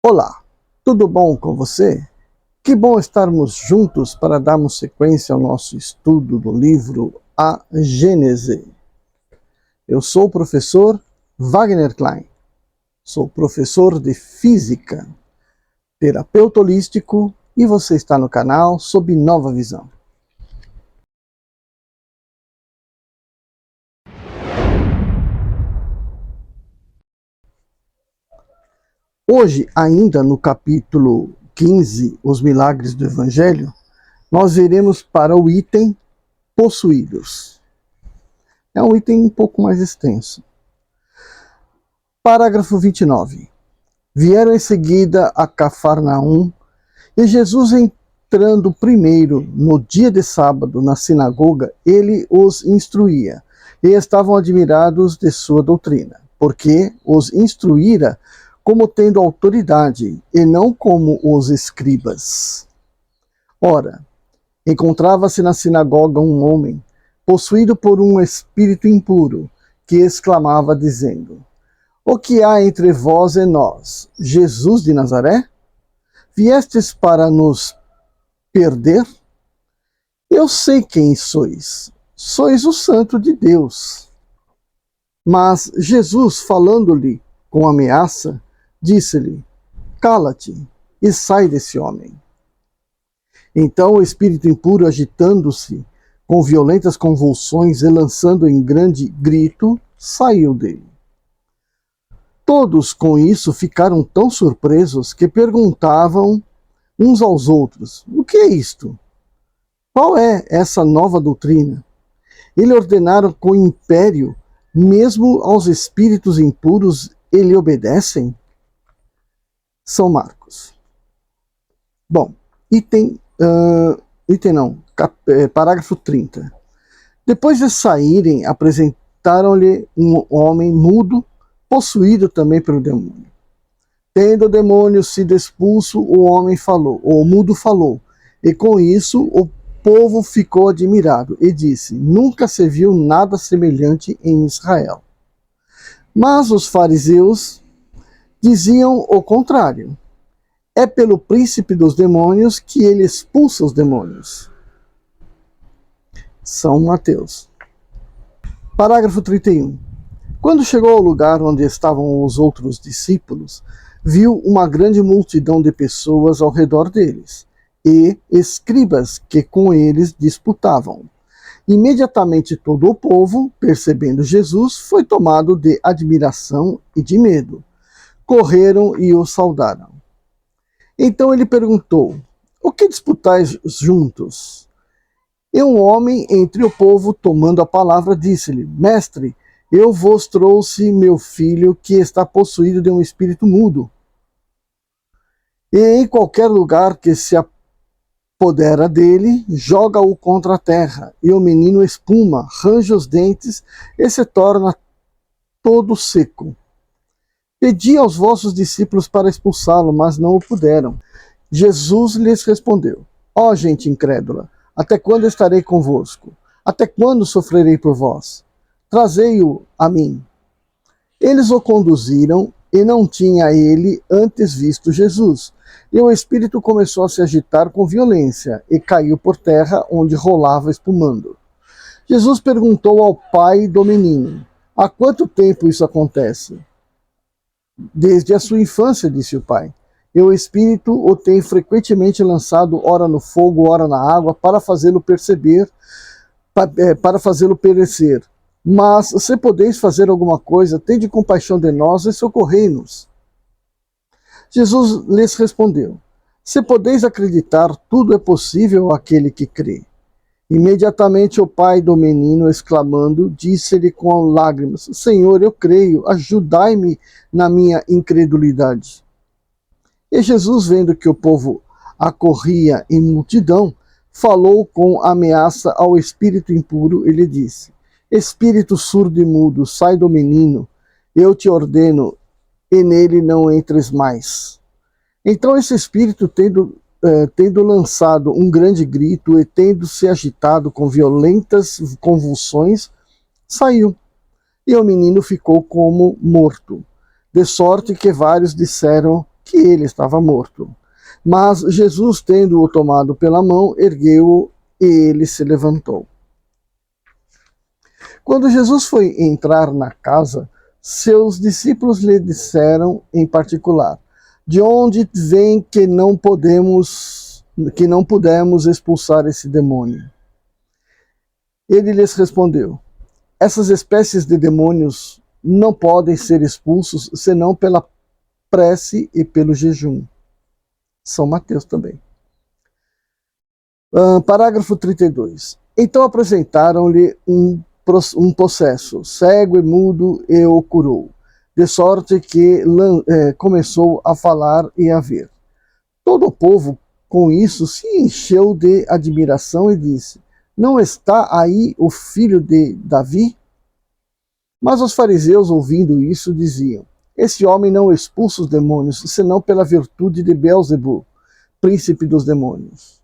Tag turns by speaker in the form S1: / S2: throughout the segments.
S1: Olá, tudo bom com você? Que bom estarmos juntos para darmos sequência ao nosso estudo do livro A Gênese. Eu sou o professor Wagner Klein, sou professor de Física, terapeuta holístico e você está no canal Sob Nova Visão. Hoje, ainda no capítulo 15, Os Milagres do Evangelho, nós iremos para o item possuídos. É um item um pouco mais extenso. Parágrafo 29. Vieram em seguida a Cafarnaum, e Jesus, entrando primeiro no dia de sábado na sinagoga, ele os instruía, e estavam admirados de sua doutrina, porque os instruíra como tendo autoridade, e não como os escribas. Ora, encontrava-se na sinagoga um homem, possuído por um espírito impuro, que exclamava, dizendo: O que há entre vós e nós, Jesus de Nazaré? Viestes para nos perder? Eu sei quem sois. Sois o Santo de Deus. Mas Jesus, falando-lhe com ameaça, disse-lhe: Cala-te e sai desse homem. Então o espírito impuro, agitando-se com violentas convulsões e lançando em grande grito, saiu dele. Todos com isso ficaram tão surpresos que perguntavam uns aos outros: O que é isto? Qual é essa nova doutrina? Ele ordenaram com império, mesmo aos espíritos impuros, e lhe obedecem? São Marcos. Bom, parágrafo 30. Depois de saírem, apresentaram-lhe um homem mudo, possuído também pelo demônio. Tendo o demônio sido expulso, o mudo falou, e com isso o povo ficou admirado, e disse: Nunca se viu nada semelhante em Israel. Mas os fariseus diziam o contrário. É pelo príncipe dos demônios que ele expulsa os demônios. São Mateus. Parágrafo 31. Quando chegou ao lugar onde estavam os outros discípulos, viu uma grande multidão de pessoas ao redor deles, e escribas que com eles disputavam. Imediatamente todo o povo, percebendo Jesus, foi tomado de admiração e de medo. Correram e o saudaram. Então ele perguntou: O que disputais juntos? E um homem entre o povo, tomando a palavra, disse-lhe: Mestre, eu vos trouxe meu filho, que está possuído de um espírito mudo. E em qualquer lugar que se apodera dele, joga-o contra a terra, e o menino espuma, range os dentes e se torna todo seco. Pedi aos vossos discípulos para expulsá-lo, mas não o puderam. Jesus lhes respondeu: Ó gente incrédula, até quando estarei convosco? Até quando sofrerei por vós? Trazei-o a mim. Eles o conduziram, e não tinha ele antes visto Jesus. E o espírito começou a se agitar com violência, e caiu por terra, onde rolava espumando. Jesus perguntou ao pai do menino: Há quanto tempo isso acontece? Desde a sua infância, disse o pai. E o espírito o tem frequentemente lançado ora no fogo, ora na água, para fazê-lo perecer. Mas se podeis fazer alguma coisa, tende compaixão de nós e socorrei-nos. Jesus lhes respondeu: Se podeis acreditar, tudo é possível àquele que crê. Imediatamente o pai do menino, exclamando, disse-lhe com lágrimas: Senhor, eu creio, ajudai-me na minha incredulidade. E Jesus, vendo que o povo acorria em multidão, falou com ameaça ao espírito impuro e lhe disse: Espírito surdo e mudo, sai do menino, eu te ordeno, e nele não entres mais. Então esse espírito, tendo lançado um grande grito e tendo se agitado com violentas convulsões, saiu, e o menino ficou como morto, de sorte que vários disseram que ele estava morto. Mas Jesus, tendo-o tomado pela mão, ergueu-o e ele se levantou. Quando Jesus foi entrar na casa, seus discípulos lhe disseram em particular: de onde vem que não pudemos expulsar esse demônio? Ele lhes respondeu: essas espécies de demônios não podem ser expulsos senão pela prece e pelo jejum. São Mateus também. Parágrafo 32. Então apresentaram-lhe um possesso, cego e mudo, e o curou, de sorte que começou a falar e a ver. Todo o povo, com isso, se encheu de admiração e disse: não está aí o filho de Davi? Mas os fariseus, ouvindo isso, diziam: esse homem não expulsa os demônios, senão pela virtude de Beelzebu, príncipe dos demônios.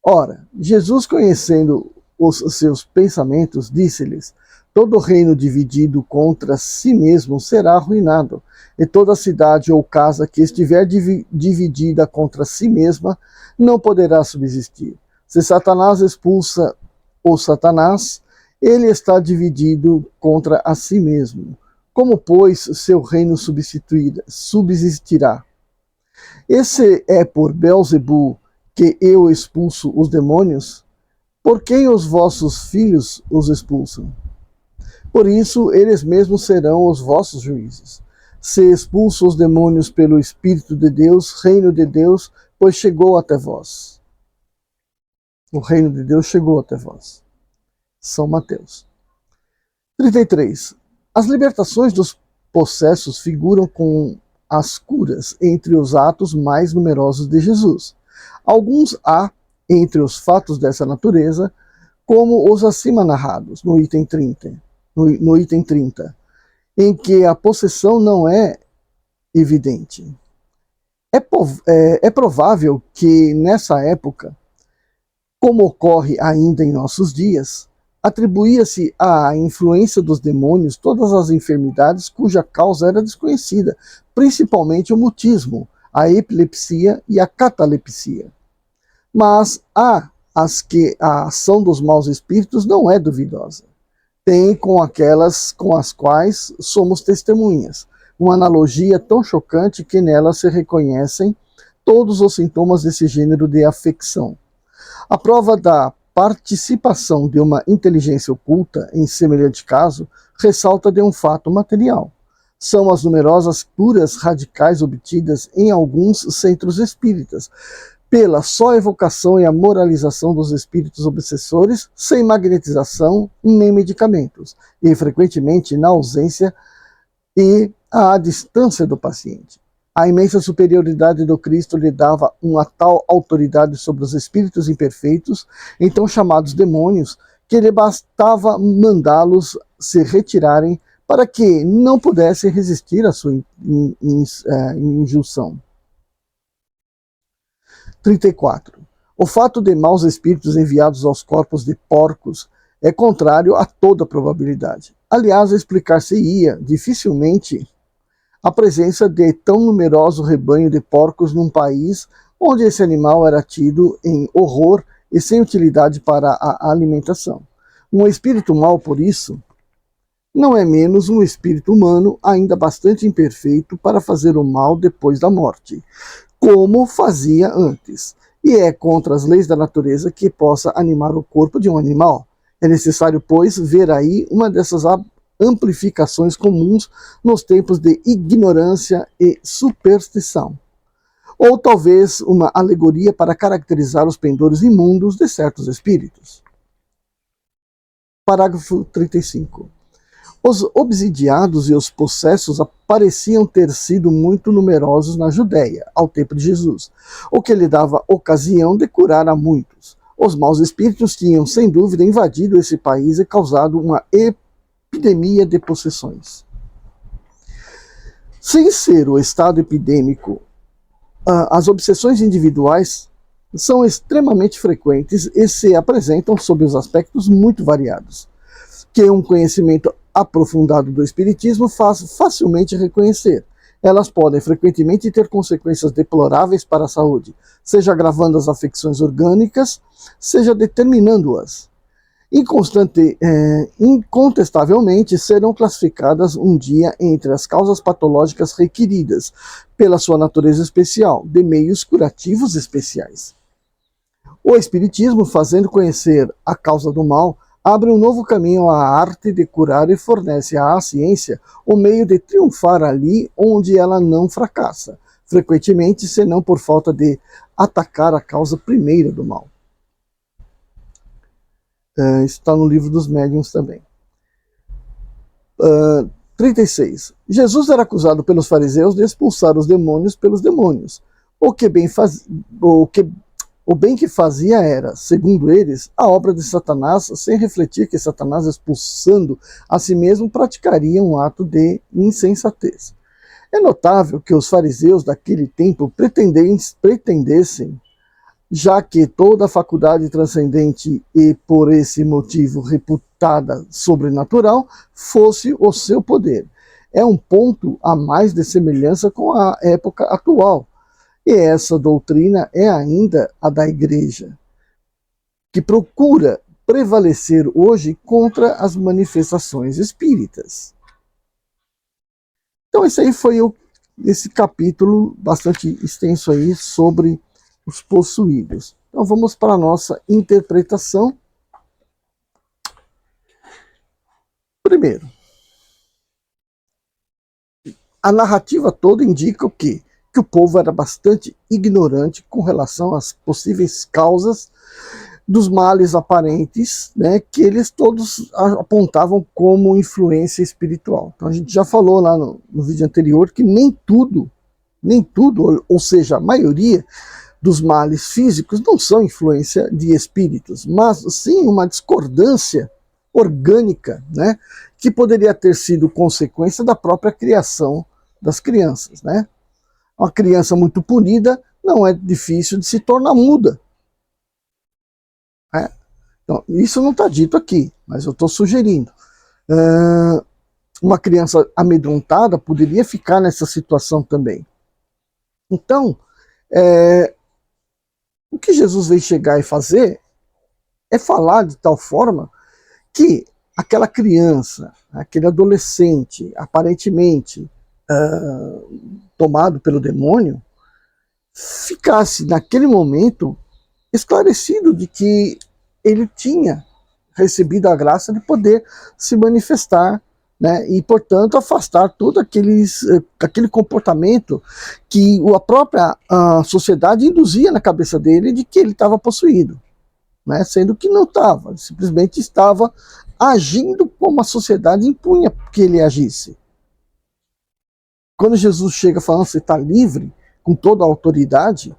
S1: Ora, Jesus, conhecendo os seus pensamentos, disse-lhes: todo reino dividido contra si mesmo será arruinado, e toda cidade ou casa que estiver dividida contra si mesma não poderá subsistir. Se Satanás expulsa o Satanás, ele está dividido contra a si mesmo. Como, pois, seu reino subsistirá? Esse é por Beelzebu que eu expulso os demônios? Por quem os vossos filhos os expulsam? Por isso, eles mesmos serão os vossos juízes. Se expulso os demônios pelo Espírito de Deus, reino de Deus, pois chegou até vós. O reino de Deus chegou até vós. São Mateus. 33. As libertações dos possessos figuram com as curas entre os atos mais numerosos de Jesus. Alguns há entre os fatos dessa natureza, como os acima narrados, no item 30, em que a possessão não é evidente. É provável que, nessa época, como ocorre ainda em nossos dias, atribuía-se à influência dos demônios todas as enfermidades cuja causa era desconhecida, principalmente o mutismo, a epilepsia e a catalepsia. Mas há as que a ação dos maus espíritos não é duvidosa. Tem com aquelas com as quais somos testemunhas, uma analogia tão chocante que nela se reconhecem todos os sintomas desse gênero de afecção. A prova da participação de uma inteligência oculta em semelhante caso ressalta de um fato material. São as numerosas curas radicais obtidas em alguns centros espíritas, pela só evocação e a moralização dos espíritos obsessores, sem magnetização nem medicamentos, e frequentemente na ausência e à distância do paciente. A imensa superioridade do Cristo lhe dava uma tal autoridade sobre os espíritos imperfeitos, então chamados demônios, que lhe bastava mandá-los se retirarem para que não pudessem resistir à sua injunção. 34. O fato de maus espíritos enviados aos corpos de porcos é contrário a toda probabilidade. Aliás, explicar-se-ia dificilmente a presença de tão numeroso rebanho de porcos num país onde esse animal era tido em horror e sem utilidade para a alimentação. Um espírito mau, por isso, não é menos um espírito humano ainda bastante imperfeito para fazer o mal depois da morte, como fazia antes, e é contra as leis da natureza que possa animar o corpo de um animal. É necessário, pois, ver aí uma dessas amplificações comuns nos tempos de ignorância e superstição. Ou talvez uma alegoria para caracterizar os pendores imundos de certos espíritos. Parágrafo 35. Os obsidiados e os possessos pareciam ter sido muito numerosos na Judéia, ao tempo de Jesus, o que lhe dava ocasião de curar a muitos. Os maus espíritos tinham, sem dúvida, invadido esse país e causado uma epidemia de possessões. Sem ser o estado epidêmico, as obsessões individuais são extremamente frequentes e se apresentam sob os aspectos muito variados, que um conhecimento aprofundado do espiritismo faz facilmente reconhecer. Elas podem frequentemente ter consequências deploráveis para a saúde, seja agravando as afecções orgânicas, seja determinando-as. Incontestavelmente serão classificadas um dia entre as causas patológicas requeridas, pela sua natureza especial, de meios curativos especiais. O Espiritismo, fazendo conhecer a causa do mal, abre um novo caminho à arte de curar e fornece à ciência o meio de triunfar ali onde ela não fracassa, frequentemente senão por falta de atacar a causa primeira do mal. Isso está no livro dos médiuns também. 36. Jesus era acusado pelos fariseus de expulsar os demônios pelos demônios. O bem que fazia era, segundo eles, a obra de Satanás, sem refletir que Satanás, expulsando a si mesmo, praticaria um ato de insensatez. É notável que os fariseus daquele tempo pretendessem, já que toda a faculdade transcendente e, por esse motivo, reputada sobrenatural, fosse o seu poder. É um ponto a mais de semelhança com a época atual. E essa doutrina é ainda a da Igreja, que procura prevalecer hoje contra as manifestações espíritas. Então esse aí foi esse capítulo bastante extenso aí sobre os possuídos. Então vamos para a nossa interpretação. Primeiro, a narrativa toda indica o quê? Que o povo era bastante ignorante com relação às possíveis causas dos males aparentes, né, que eles todos apontavam como influência espiritual. Então a gente já falou lá no vídeo anterior que nem tudo, ou seja, a maioria dos males físicos não são influência de espíritos, mas sim uma discordância orgânica, né, que poderia ter sido consequência da própria criação das crianças, né? Uma criança muito punida não é difícil de se tornar muda. Então, isso não está dito aqui, mas eu estou sugerindo. Uma criança amedrontada poderia ficar nessa situação também. Então, o que Jesus veio chegar e fazer é falar de tal forma que aquela criança, aquele adolescente, aparentemente tomado pelo demônio, ficasse naquele momento esclarecido de que ele tinha recebido a graça de poder se manifestar, né, e, portanto, afastar todo aquele comportamento que a própria sociedade induzia na cabeça dele de que ele estava possuído, né, sendo que não estava, simplesmente estava agindo como a sociedade impunha que ele agisse. Quando Jesus chega falando que você está livre, com toda a autoridade,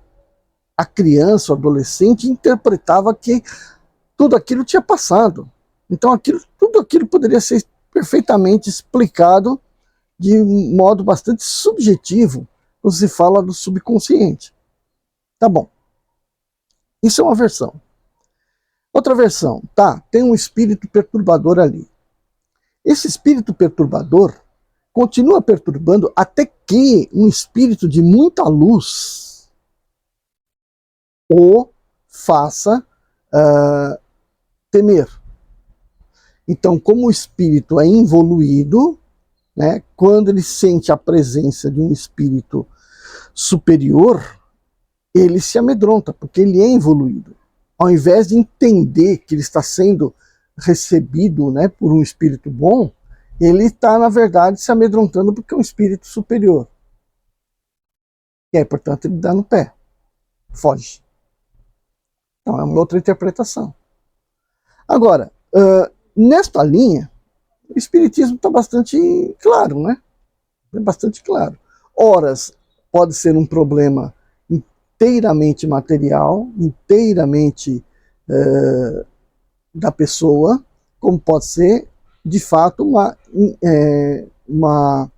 S1: a criança, o adolescente, interpretava que tudo aquilo tinha passado. Então tudo aquilo poderia ser perfeitamente explicado de um modo bastante subjetivo quando se fala do subconsciente. Tá bom. Isso é uma versão. Outra versão, tem um espírito perturbador ali. Esse espírito perturbador continua perturbando até que um espírito de muita luz o faça temer. Então, como o espírito é involuído, né, quando ele sente a presença de um espírito superior, ele se amedronta, porque ele é involuído. Ao invés de entender que ele está sendo recebido, né, por um espírito bom, ele está, na verdade, se amedrontando porque é um espírito superior. E aí, portanto, ele dá no pé, foge. Então, é uma outra interpretação. Agora, nesta linha, o espiritismo está bastante claro, né? É bastante claro. Horas pode ser um problema inteiramente material, inteiramente da pessoa, como pode ser, de fato, uma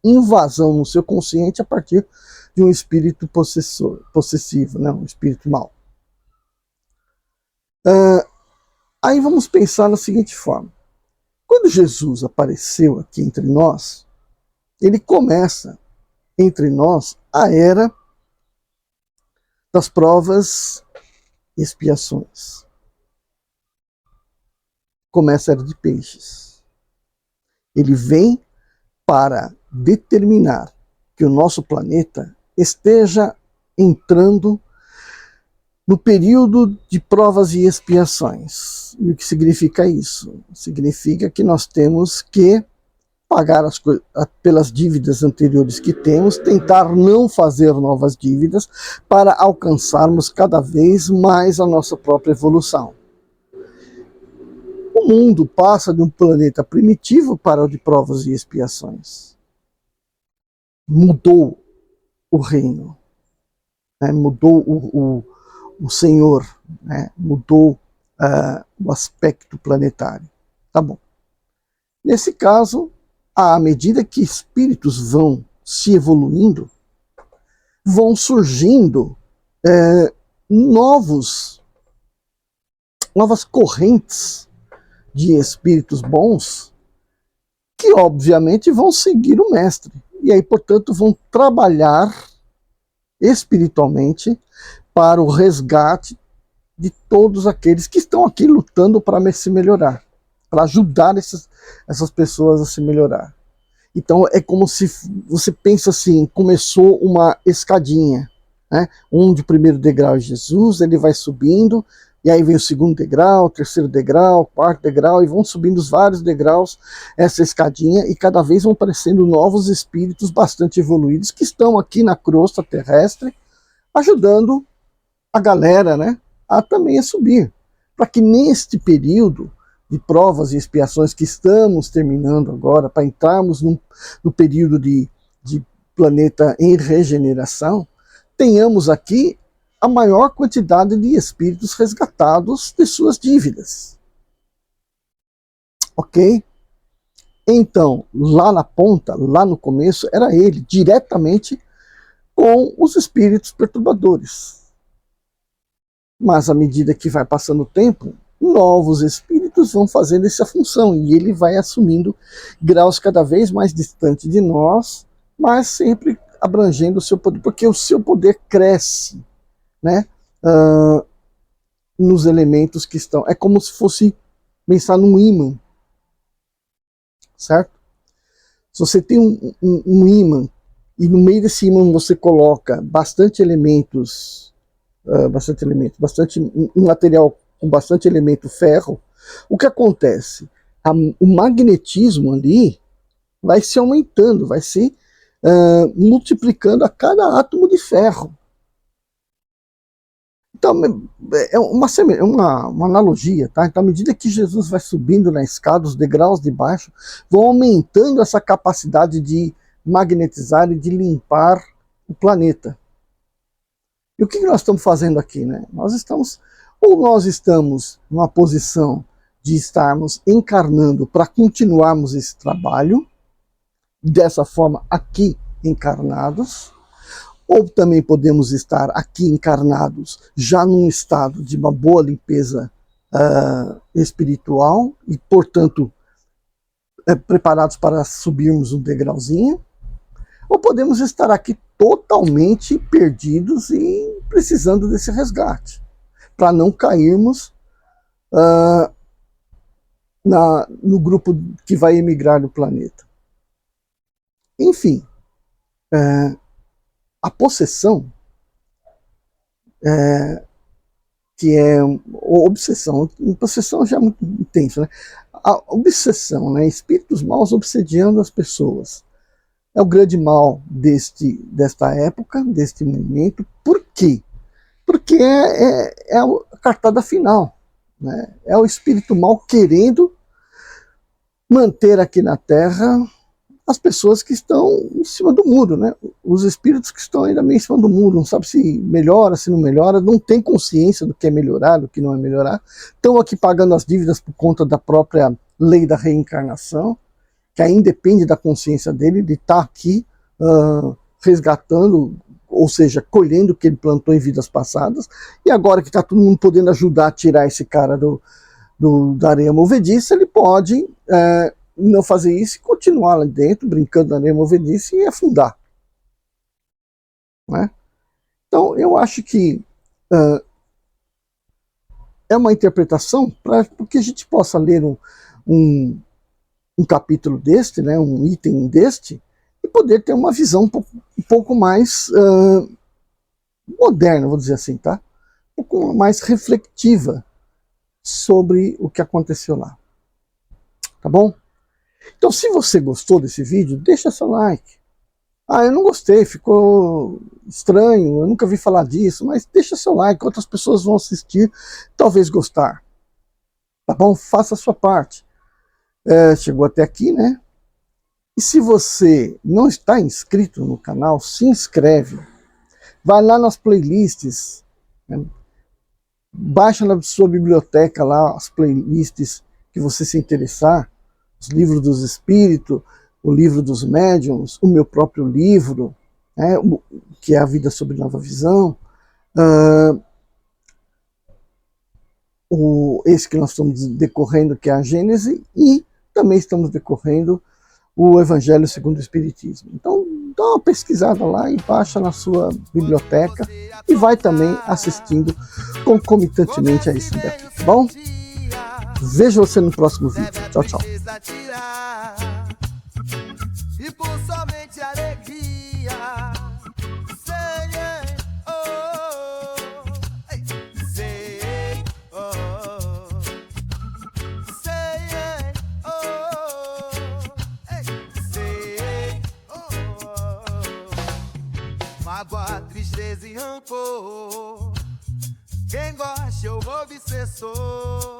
S1: invasão no seu consciente a partir de um espírito possessivo, né? Um espírito mau. Aí vamos pensar na seguinte forma. Quando Jesus apareceu aqui entre nós, ele começa entre nós a era das provas e expiações. Começa a era de peixes. Ele vem para determinar que o nosso planeta esteja entrando no período de provas e expiações. E o que significa isso? Significa que nós temos que pagar pelas dívidas anteriores que temos, tentar não fazer novas dívidas para alcançarmos cada vez mais a nossa própria evolução. O mundo passa de um planeta primitivo para o de provas e expiações. Mudou o reino, né? Mudou o Senhor, né? Mudou o aspecto planetário. Tá bom. Nesse caso, à medida que espíritos vão se evoluindo, vão surgindo novas correntes de espíritos bons que, obviamente, vão seguir o mestre. E aí, portanto, vão trabalhar espiritualmente para o resgate de todos aqueles que estão aqui lutando para se melhorar, para ajudar essas pessoas a se melhorar. Então é como se você pensa assim, começou uma escadinha, né? De primeiro degrau é Jesus, ele vai subindo, e aí vem o segundo degrau, terceiro degrau, quarto degrau, e vão subindo os vários degraus, essa escadinha, e cada vez vão aparecendo novos espíritos bastante evoluídos, que estão aqui na crosta terrestre, ajudando a galera, né, também a subir, para que neste período de provas e expiações que estamos terminando agora, para entrarmos no período de planeta em regeneração, tenhamos aqui a maior quantidade de espíritos resgatados de suas dívidas. Ok? Então, lá na ponta, lá no começo, era ele, diretamente com os espíritos perturbadores. Mas à medida que vai passando o tempo, novos espíritos vão fazendo essa função, e ele vai assumindo graus cada vez mais distantes de nós, mas sempre abrangendo o seu poder, porque o seu poder cresce, né, nos elementos que estão. É como se fosse pensar num ímã, certo? Se você tem um ímã, e no meio desse ímã você coloca bastante elementos, um material com bastante elemento ferro, o que acontece? O magnetismo ali vai se aumentando, vai se multiplicando a cada átomo de ferro. Então, é uma analogia, tá? Então, à medida que Jesus vai subindo na escada, os degraus de baixo vão aumentando essa capacidade de magnetizar e de limpar o planeta. E o que nós estamos fazendo aqui, né? Nós estamos numa posição de estarmos encarnando para continuarmos esse trabalho, dessa forma aqui encarnados, ou também podemos estar aqui encarnados já num estado de uma boa limpeza espiritual e, portanto, preparados para subirmos um degrauzinho, ou podemos estar aqui totalmente perdidos e precisando desse resgate, para não cairmos no grupo que vai emigrar do planeta. Enfim, a possessão, que é obsessão, possessão já é muito intenso, né? A obsessão, né? Espíritos maus obsediando as pessoas, é o grande mal desta época, deste momento. Por quê? Porque é a cartada final, né? É o espírito mal querendo manter aqui na Terra as pessoas que estão em cima do muro, né? Os espíritos que estão ainda meio em cima do muro, não sabe se melhora, se não melhora, não tem consciência do que é melhorar, do que não é melhorar, estão aqui pagando as dívidas por conta da própria lei da reencarnação, que aí independe da consciência dele, de estar aqui resgatando, ou seja, colhendo o que ele plantou em vidas passadas, e agora que está todo mundo podendo ajudar a tirar esse cara da areia movediça, ele pode não fazer isso e continuar lá dentro, brincando na areia movediça e afundar. Né? Então, eu acho que é uma interpretação para que a gente possa ler um capítulo deste, né, um item deste, e poder ter uma visão um pouco mais moderna, vou dizer assim, tá? Um pouco mais reflexiva sobre o que aconteceu lá. Tá bom? Então, se você gostou desse vídeo, deixa seu like. Ah, eu não gostei, ficou estranho, eu nunca vi falar disso, mas deixa seu like, outras pessoas vão assistir, talvez gostar. Tá bom? Faça a sua parte. Chegou até aqui, né? E se você não está inscrito no canal, se inscreve. Vai lá nas playlists, né? Baixa na sua biblioteca lá as playlists que você se interessar, os livros dos espíritos, o livro dos médiuns, o meu próprio livro, né, que é A Vida Sob Nova Visão, esse que nós estamos decorrendo, que é a Gênese, e também estamos decorrendo o Evangelho segundo o Espiritismo. Então, dá uma pesquisada lá e baixa na sua biblioteca e vai também assistindo concomitantemente a isso daqui, tá bom? Vejo você no próximo vídeo. Tchau, tchau. E por somente alegria, sei, mágoa, tristeza e rancor, quem gosta eu vou obsessor.